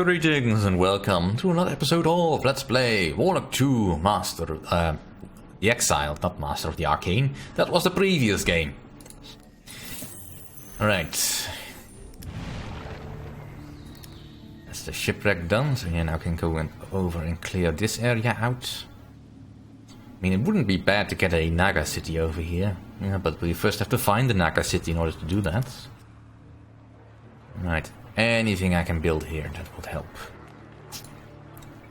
Greetings and welcome to another episode of Let's Play Warlock 2 Master, the Exiled, not Master of the Arcane. That was the previous game. Alright. That's the shipwreck done, so yeah, now I can go over and clear this area out. I mean, it wouldn't be bad to get a Naga city over here, yeah, but we first have to find the Naga city in order to do that. Right. Anything I can build here that would help.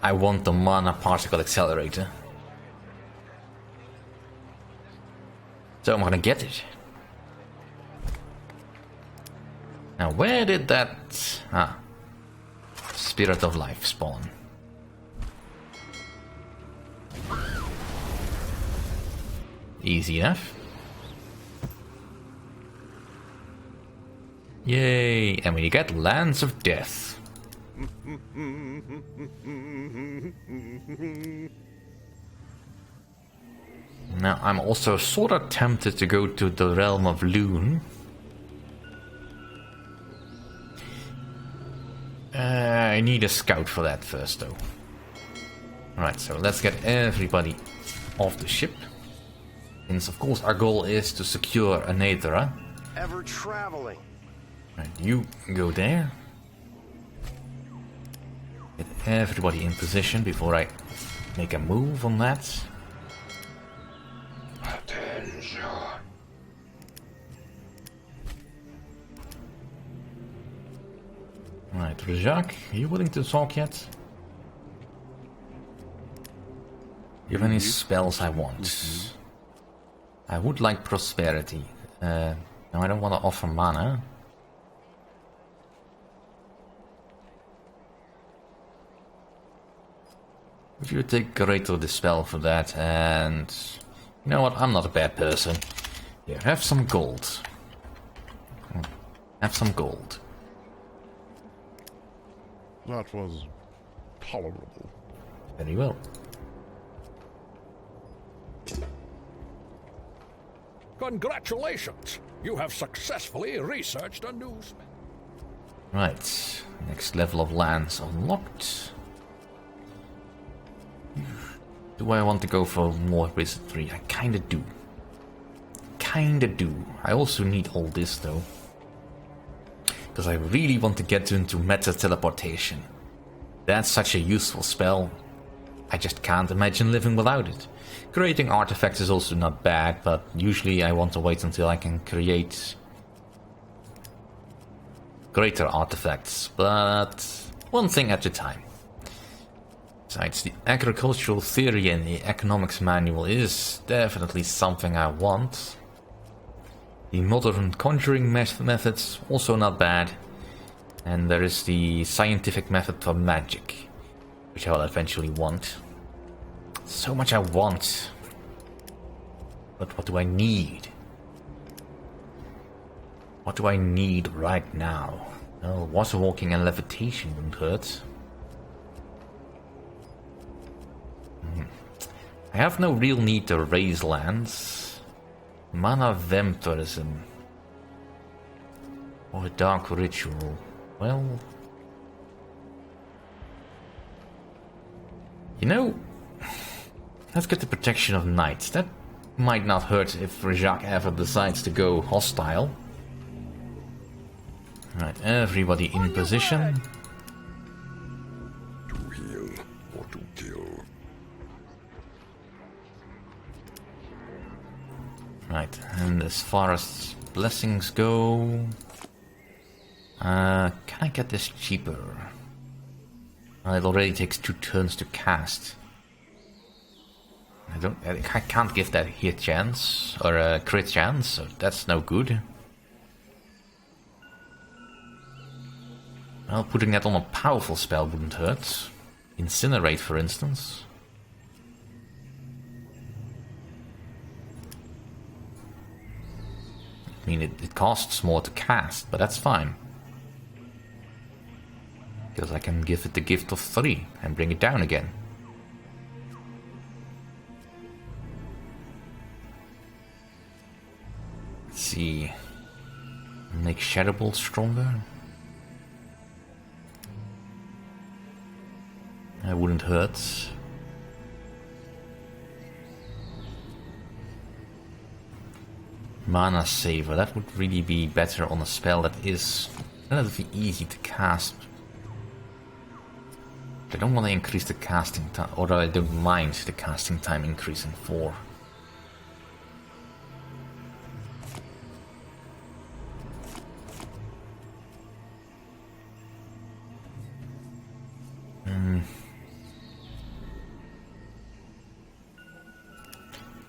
I want the mana particle accelerator. So I'm gonna get it. Now where did that... Spirit of Life spawn? Easy enough. Yay, and we get Lands of Death. Now, I'm also sort of tempted to go to the Realm of Loon. I need a scout for that first, though. Alright, so let's get everybody off the ship. Since, of course, our goal is to secure Anethra. Ever traveling. Right, you go there. Get everybody in position before I make a move on that. Attention. Right, Rajak, are you willing to talk yet? Do you have any spells I want? I would like prosperity. No, I don't want to offer mana. If you take Greater Dispel for that, and you know what, I'm not a bad person. Here, have some gold. Have some gold. That was tolerable. Very well. Congratulations! You have successfully researched a new spell. Right, next level of lands unlocked. Do I want to go for more wizardry? I kinda do. Kinda do. I also need all this though. Because I really want to get into meta teleportation. That's such a useful spell. I just can't imagine living without it. Creating artifacts is also not bad, but usually I want to wait until I can create greater artifacts. But one thing at a time. Besides, the agricultural theory and the economics manual is definitely something I want. The modern conjuring methods, also not bad. And there is the scientific method for magic, which I will eventually want. So much I want. But what do I need? What do I need right now? Well, water walking and levitation wouldn't hurt. I have no real need to raise lands. Mana vampirism. Or a dark ritual. Well... You know... Let's get the protection of knights. That might not hurt if Rajak ever decides to go hostile. Right, everybody in position. To heal or to kill. Right, and as far as blessings go... can I get this cheaper? It already takes 2 turns to cast. I can't give that hit chance, or a crit chance, so that's no good. Well, putting that on a powerful spell wouldn't hurt. Incinerate, for instance. I mean, it costs more to cast, but that's fine. Because I can give it the gift of 3 and bring it down again. Let's see. Make Shadow Bolt stronger. That wouldn't hurt. Mana Saver, that would really be better on a spell that is relatively easy to cast. I don't want to increase the casting time, or I don't mind the casting time increasing 4.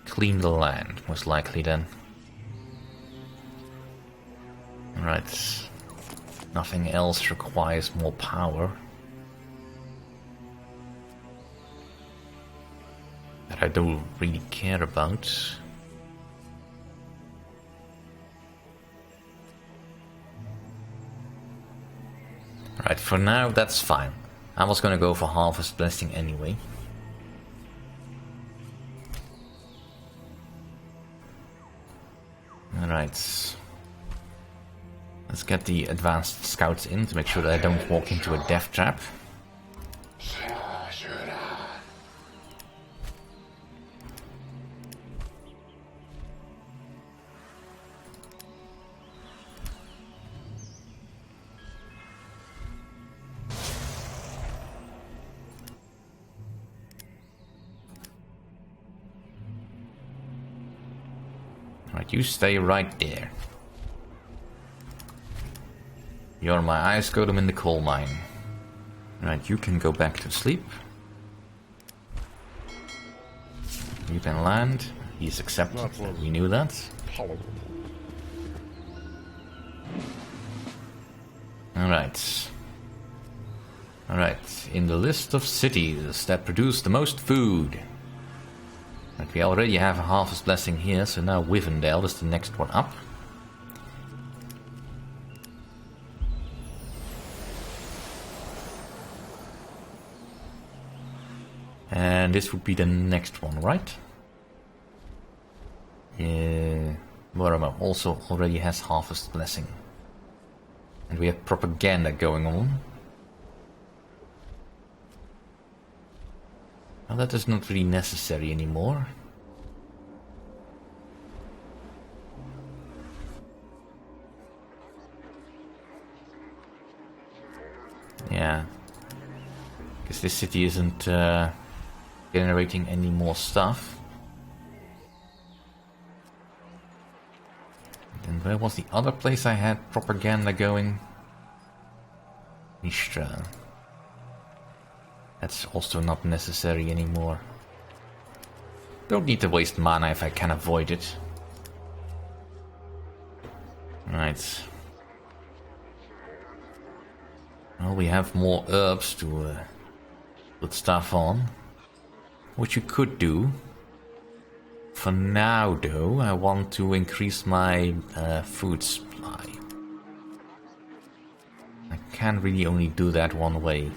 Clean the land, most likely then. Right. Nothing else requires more power. That I don't really care about. Right, for now that's fine. I was gonna go for Harvest Blessing anyway. Alright. Let's get the advanced scouts in to make sure that I don't walk into a death trap. Right, you stay right there. You're my ice golem in the coal mine. Right, you can go back to sleep. You can land. He's accepted. We knew that. Tolerable. Alright. Alright, in the list of cities that produce the most food. Right, we already have a Harvest Blessing here, so now Wivendale is the next one up. And this would be the next one, right? Yeah, Warlock also already has Harvest Blessing. And we have propaganda going on. Well, that is not really necessary anymore. Yeah. Because this city isn't generating any more stuff. And where was the other place I had propaganda going? Mishra. That's also not necessary anymore. Don't need to waste mana if I can avoid it. Right. Well, we have more herbs to put stuff on. Which you could do. For now, though, I want to increase my food supply. I can really only do that one way.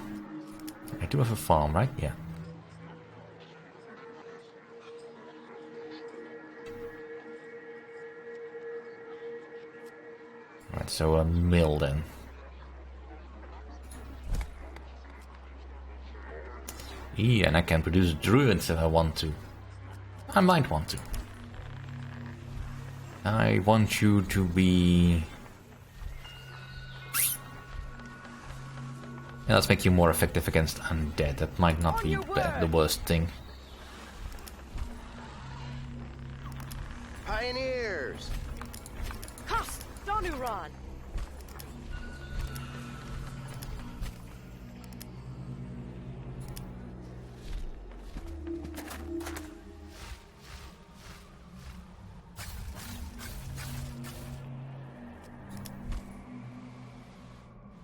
I do have a farm, right? Yeah. Right, so a mill then. Yeah, and I can produce druids if I want to. I might want to. I want you to be... Yeah, let's make you more effective against undead. That might not be the worst thing. Pioneers! Cost Donuron!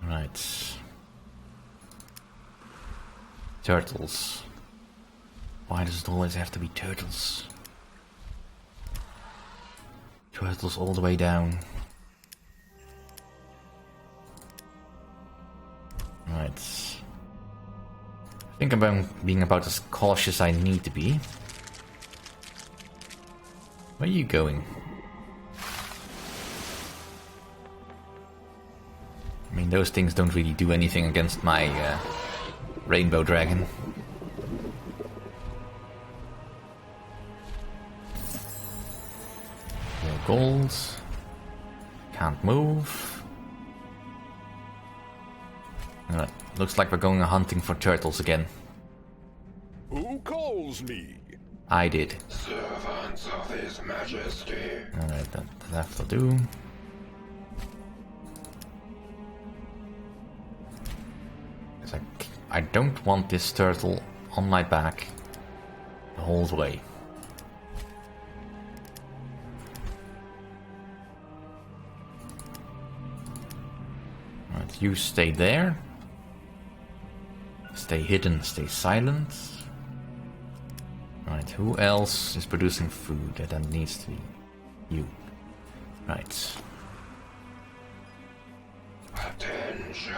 Right. Turtles. Why does it always have to be turtles? Turtles all the way down. Right. I think I'm being about as cautious I need to be. Where are you going? I mean, those things don't really do anything against my Rainbow dragon. No gold. Can't move. Alright, looks like we're going hunting for turtles again. Who calls me? I did. Servants of His Majesty. Alright, that have to do. I don't want this turtle on my back the whole way. Alright, you stay there. Stay hidden, stay silent. Right, who else is producing food? That needs to be you. Right. Attention.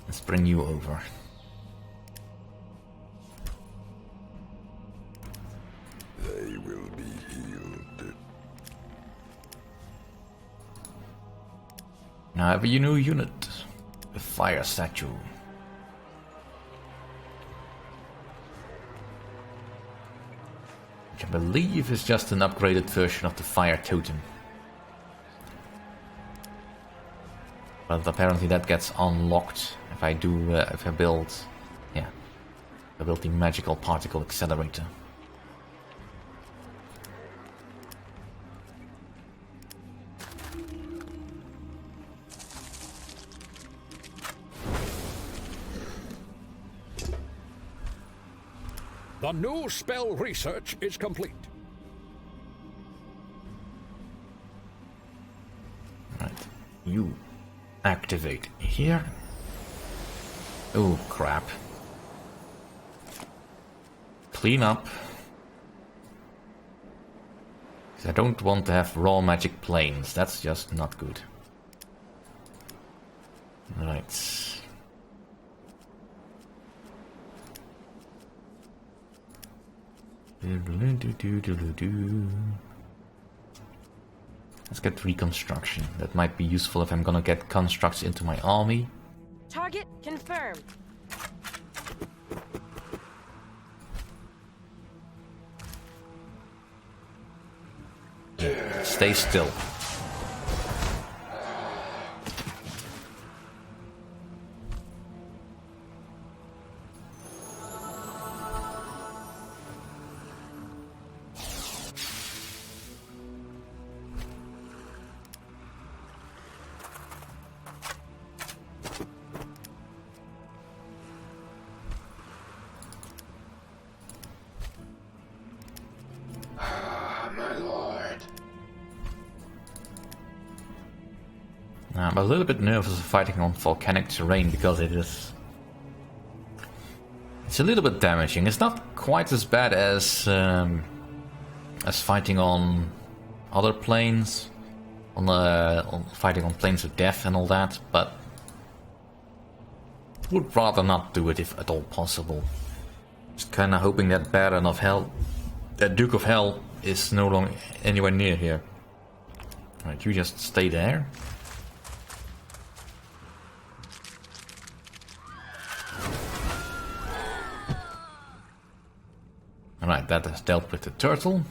Let's bring you over. They will be healed. Now I have a new unit. A fire statue. Which I believe is just an upgraded version of the fire totem. But apparently that gets unlocked if I do, if I build the magical particle accelerator. The new spell research is complete. Right, you activate here. Oh crap. Clean up. 'Cause I don't want to have raw magic planes, that's just not good. Right. Let's get reconstruction. That might be useful if I'm gonna get constructs into my army. Target confirmed. Stay still. I'm a little bit nervous of fighting on volcanic terrain because it's a little bit damaging. It's not quite as bad as fighting on other planes, on fighting on planes of death and all that, but would rather not do it if at all possible. Just kind of hoping that Baron of Hell, that Duke of Hell, is no longer anywhere near here. Right, you just stay there. Alright, that has dealt with the turtle.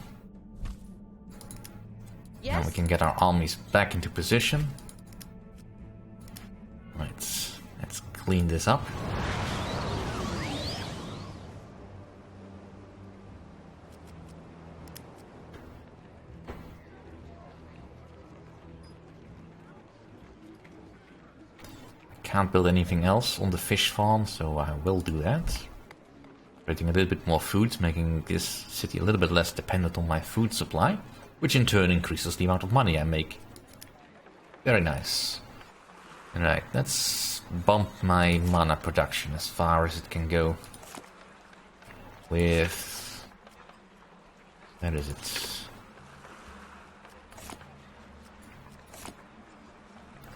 Yes. Now we can get our armies back into position. Right, let's clean this up. Can't build anything else on the fish farm, so I will do that. Creating a little bit more food, making this city a little bit less dependent on my food supply, which in turn increases the amount of money I make. Very nice. Alright, let's bump my mana production as far as it can go. With... where is it?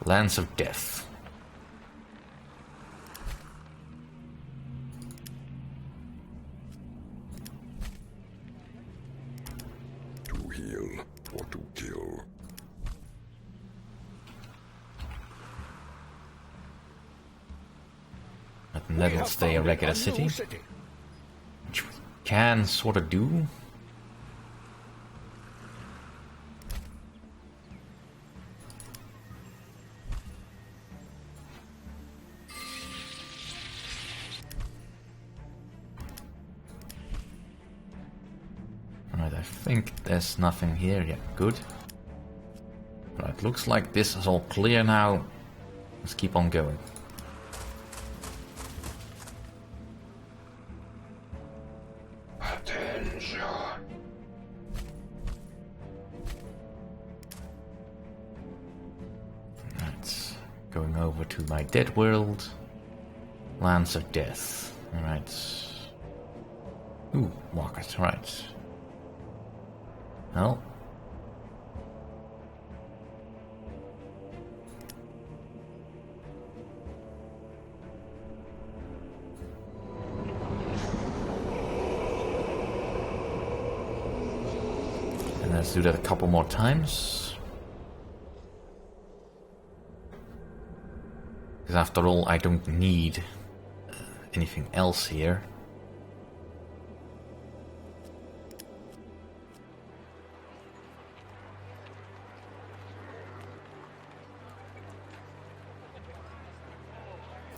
Lands of Death. Heal or to kill. And that will stay a regular city. Which we can sort of do. Alright, I think there's nothing here yet. Good. Right, looks like this is all clear now. Let's keep on going. Attention. Right, going over to my dead world. Lands of Death. Alright. Ooh, market, right. Well. And let's do that a couple more times. Because after all, I don't need anything else here.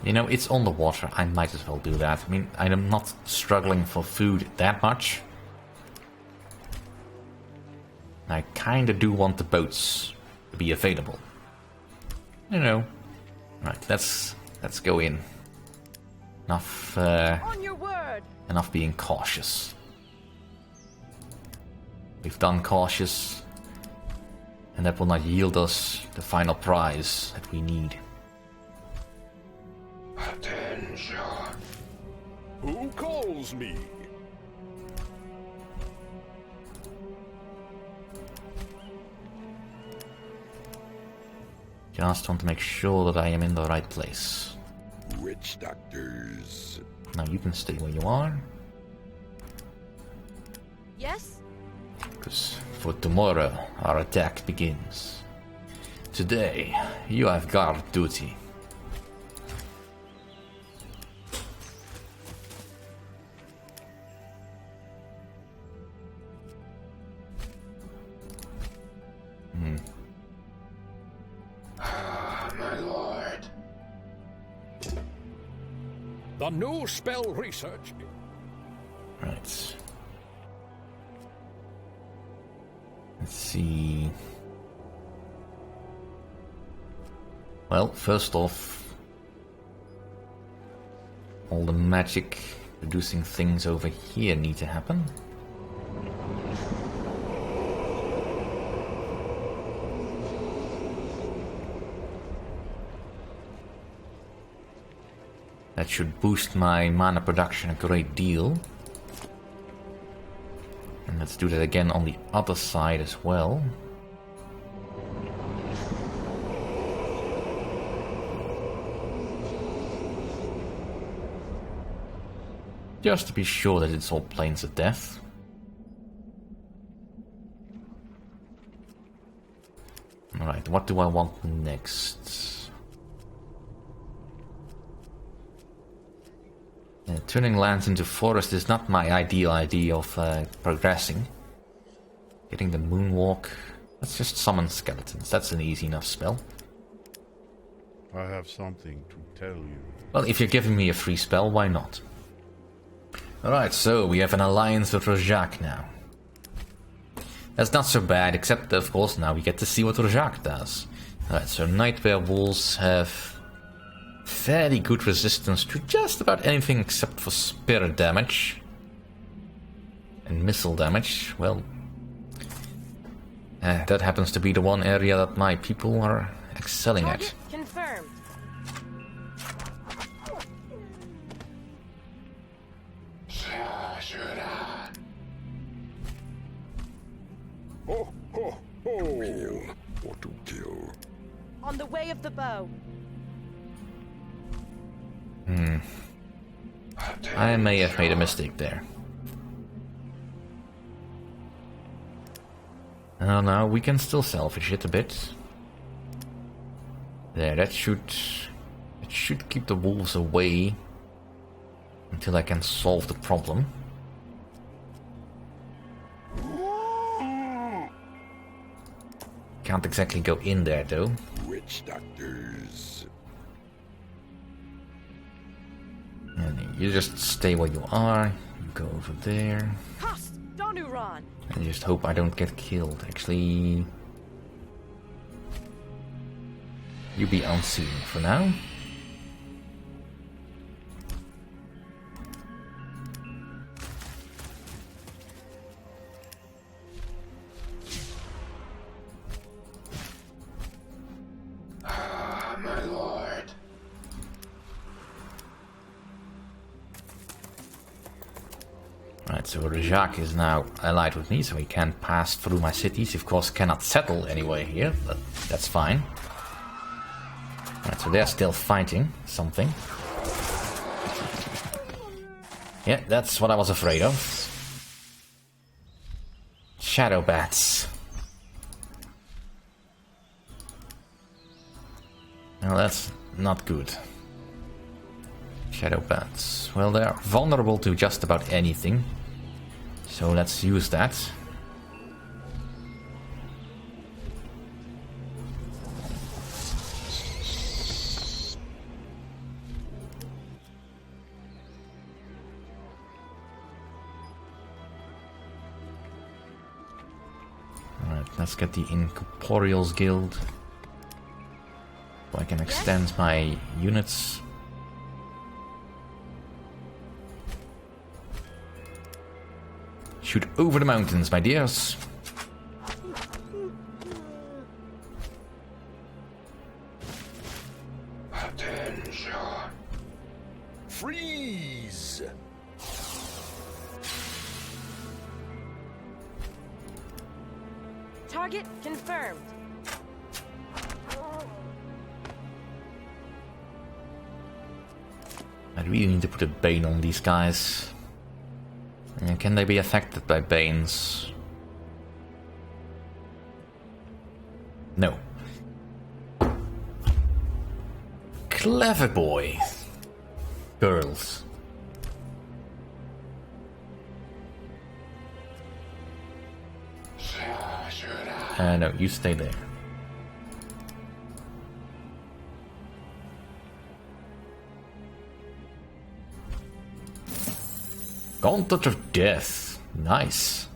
You know, it's on the water. I might as well do that. I mean, I'm not struggling for food that much. I kinda do want the boats to be available. You know. Right, let's go in. Enough On your word. enough being cautious. We've done cautious, and that will not yield us the final prize that we need. Attention. Who calls me? Just want to make sure that I am in the right place. Witch doctors. Now you can stay where you are, Yes? because for tomorrow our attack begins. Today you have guard duty. My lord. The new spell research. Right. Let's see. Well, first off, all the magic producing things over here need to happen. That should boost my mana production a great deal. And let's do that again on the other side as well. Just to be sure that it's all planes of death. Alright, what do I want next? Turning lands into forest is not my ideal idea of progressing. Getting the moonwalk. Let's just summon skeletons. That's an easy enough spell. I have something to tell you. Well, if you're giving me a free spell, why not? Alright, so we have an alliance with Rojak now. That's not so bad, except of course now we get to see what Rojak does. Alright, so Nightmare Wolves have fairly good resistance to just about anything except for spirit damage. And missile damage, well... that happens to be the one area that my people are excelling at. Target confirmed. Ho, ho, ho. Heal or to kill. On the way of the bow. I may have made a mistake there. Oh no, we can still selfish it a bit. There, that should keep the wolves away. until I can solve the problem. Can't exactly go in there though. Witch doctors. And you just stay where you are. You go over there. Cost, Donuran. And just hope I don't get killed. Actually, you be unseen for now. Ah, my lord. Right, so Rajak is now allied with me, so he can pass through my cities. He of course cannot settle anywhere here, but that's fine. Right, so they're still fighting something. Yeah, that's what I was afraid of. Shadow bats. Well, that's not good. Shadow bats. Well, they are vulnerable to just about anything. So let's use that. Alright, let's get the Incorporeals Guild. So I can extend my units. Shoot over the mountains, my dears. Attention. Freeze! Target confirmed. I really need to put a bane on these guys. And can they be affected by banes? No. Clever boy. Girls. No, you stay there. Gauntlet of Death. Nice.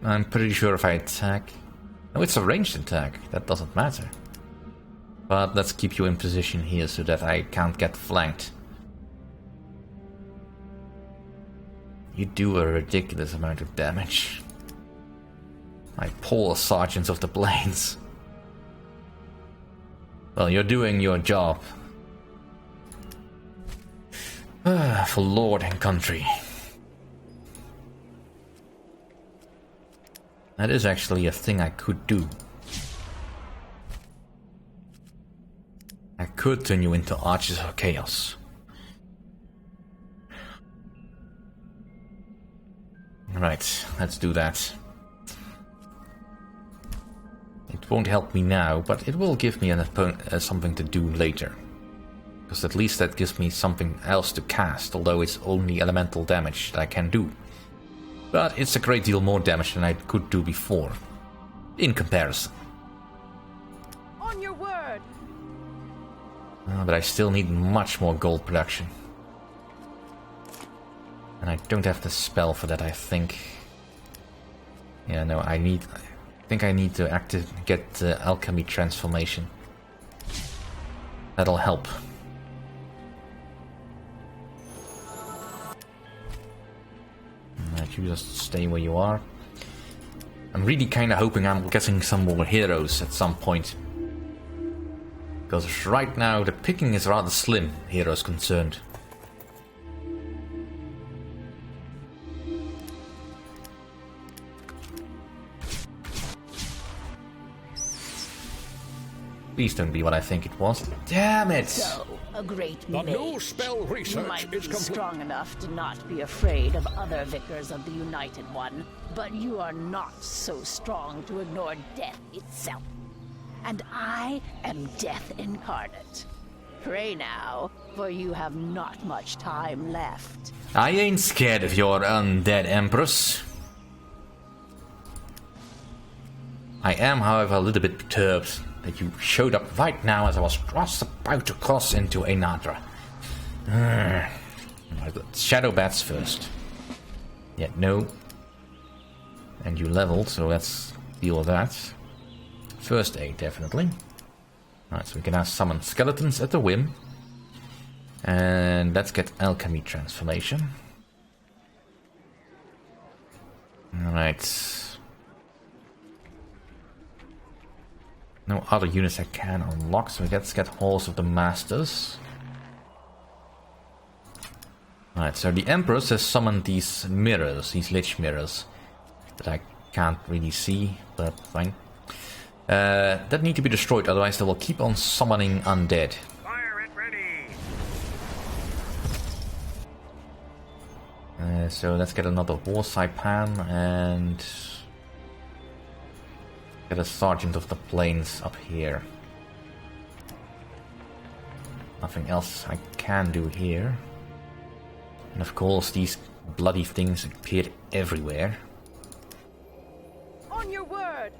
I'm pretty sure if I attack... No, it's a ranged attack. That doesn't matter. But let's keep you in position here so that I can't get flanked. You do a ridiculous amount of damage. My poor Sergeants of the Plains. Well, you're doing your job. For Lord and country. That is actually a thing I could do. I could turn you into Archers of Chaos. Right, let's do that. It won't help me now, but it will give me something to do later. Because at least that gives me something else to cast, although it's only elemental damage that I can do. But it's a great deal more damage than I could do before, in comparison. On your word. But I still need much more gold production. And I don't have the spell for that, I think. Yeah, no, I think I need to get alchemy transformation. That'll help. Alright, you just stay where you are. I'm really kinda hoping I'm getting some more heroes at some point. Because right now the picking is rather slim, heroes concerned. Please don't be what I think it was. Damn it! So, a great The new mage. spell You research might is be complete. strong enough to not be afraid of other vicars of the United One, but you are not so strong to ignore death itself. and I am death incarnate. Pray now, for you have not much time left. I ain't scared of your undead Empress. I am, however, a little bit perturbed that you showed up right now as I was just about to cross into Anadra. Shadow bats first. Yeah, no. And you leveled, so let's deal with that. First aid, definitely. Alright, so we can now summon skeletons at the whim. And let's get alchemy transformation. Alright. No other units I can unlock, so let's get Halls of the Masters. Alright, so the Empress has summoned these mirrors, these lich mirrors, that I can't really see, but fine. That need to be destroyed, otherwise they will keep on summoning undead. Fire it ready. So let's get another War Saipan and get a Sergeant of the Plains up here. Nothing else I can do here. And of course these bloody things appeared everywhere. On your word.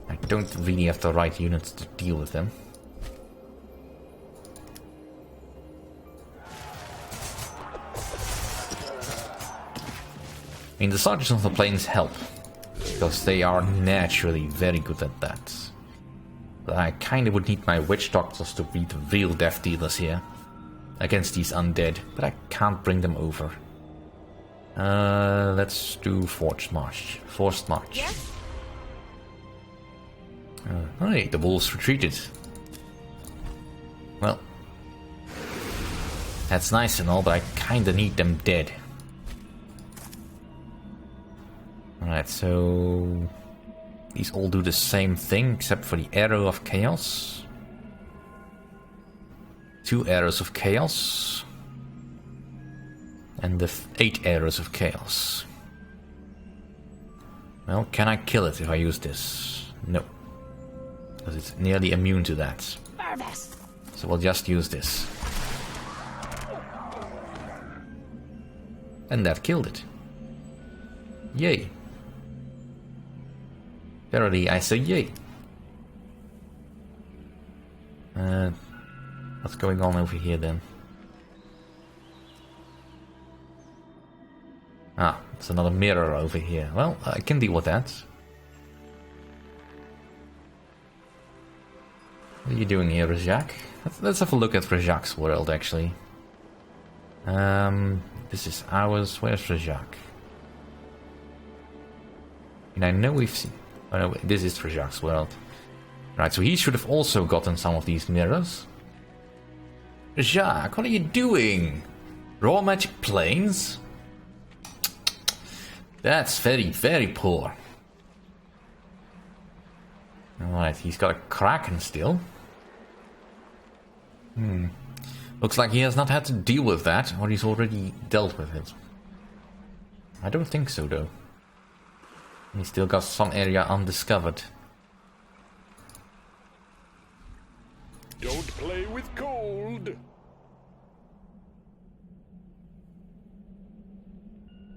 I don't really have the right units to deal with them. I mean, the Sergeants of the Plains help, because they are naturally very good at that. But I kinda would need my Witch Doctors to be the real death dealers here, against these undead, but I can't bring them over. Let's do Forced March. Yes? Hey, the wolves retreated. Well, that's nice and all, but I kinda need them dead. Alright, so these all do the same thing except for the Arrow of Chaos. 2 Arrows of Chaos. And the 8 Arrows of Chaos. Well, can I kill it if I use this? No. Because it's nearly immune to that. So we'll just use this. And that killed it. Yay. Verily, I say yay. What's going on over here then? Ah, there's another mirror over here. Well, I can deal with that. What are you doing here, Rajak? Let's have a look at Rajak's world, actually. This is ours. Where's Rajak? And I know we've seen... Oh no, this is Rajak's world. Right, so he should have also gotten some of these mirrors. Rajak, what are you doing? Raw magic planes? That's very, very poor. Alright, he's got a Kraken still. Looks like he has not had to deal with that, or he's already dealt with it. I don't think so, though. He still got some area undiscovered. Don't play with cold.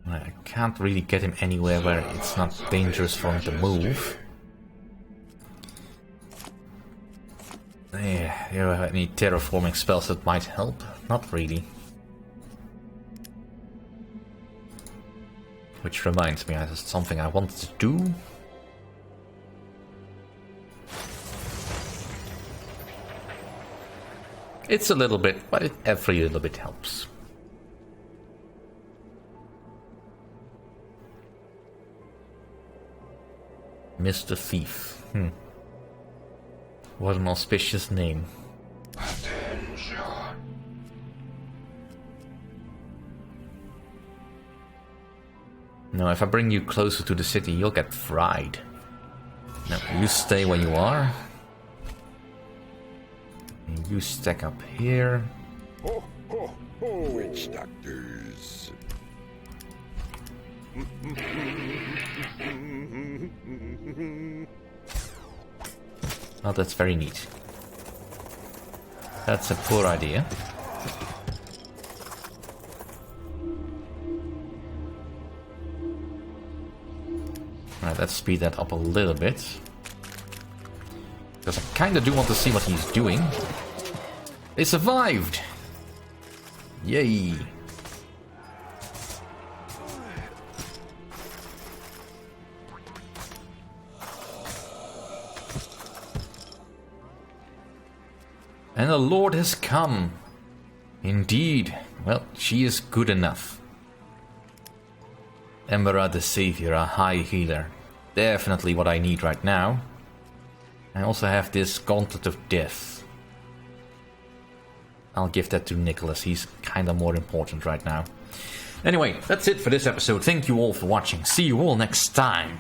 I can't really get him anywhere where it's not dangerous for him to move. Yeah, do you have any terraforming spells that might help? Not really. Which reminds me, there's something I wanted to do. It's a little bit, but every little bit helps. Mr. Thief. What an auspicious name. Attention. No, if I bring you closer to the city, you'll get fried. No, you stay where you are. And you stack up here. Ho, ho, ho. Witch doctors. Well, that's very neat. That's a poor idea. Alright, let's speed that up a little bit. Because I kinda do want to see what he's doing. They survived! Yay! And the Lord has come. Indeed. Well, she is good enough. Embera the Savior, a high healer. Definitely what I need right now. I also have this Gauntlet of Death. I'll give that to Nicholas, he's kinda more important right now. Anyway, that's it for this episode. Thank you all for watching. See you all next time.